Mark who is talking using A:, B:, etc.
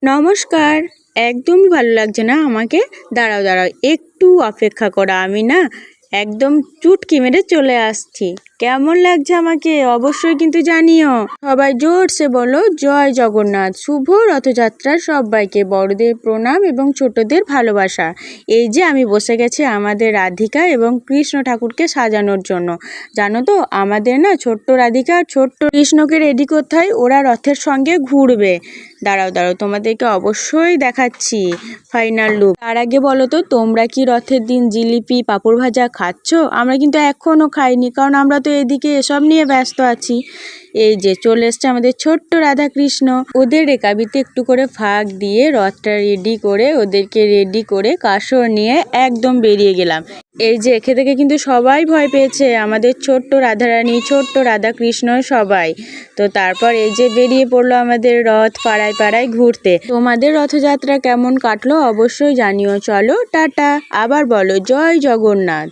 A: নমস্কার। একদমই ভালো লাগছে না আমাকে। দাঁড়াও দাঁড়াও, একটু অপেক্ষা করো, আমি না একদম চুটকি মেরে চলে আসছি। কেমন লাগছে আমাকে অবশ্যই কিন্তু জানিও। সবাই জোরসে বলো জয় জগন্নাথ। শুভ রথযাত্রা সবাইকে, বড়দের প্রণাম এবং ছোটদের ভালোবাসা। এই যে আমি বসে গেছি আমাদের রাধিকা এবং কৃষ্ণ ঠাকুরকে সাজানোর জন্য। জানো তো আমাদের না ছোট্ট রাধিকা আর ছোট্ট কৃষ্ণকে রেডি করতে হয়, ওরা রথের সঙ্গে ঘুরবে। দাঁড়াও দাঁড়াও, তোমাদেরকে অবশ্যই দেখাচ্ছি ফাইনাল লুক। তার আগে বলো তো, তোমরা কি রথের দিন জিলিপি পাঁপড় ভাজা খাচ্ছ? আমরা কিন্তু এখনও খাইনি, কারণ আমরা তো এদিকে এসব নিয়ে ব্যস্ত আছি। এই যে চলে এসছে আমাদের ছোট্ট রাধা কৃষ্ণ। ওদের রেকাবিতে একটু করে ফাঁক দিয়ে রথটা রেডি করে, ওদেরকে রেডি করে কাসর নিয়ে একদম বেরিয়ে গেলাম। এই যে একে থেকে কিন্তু সবাই ভয় পেয়েছে, আমাদের ছোট্ট রাধারানী, ছোট্ট রাধা কৃষ্ণ সবাই। তো তারপর এই যে বেরিয়ে পড়লো আমাদের রথ পাড়ায় পাড়ায় ঘুরতে। তোমাদের রথযাত্রা কেমন কাটলো অবশ্যই জানিও। চলো টাটা, আবার বলো জয় জগন্নাথ।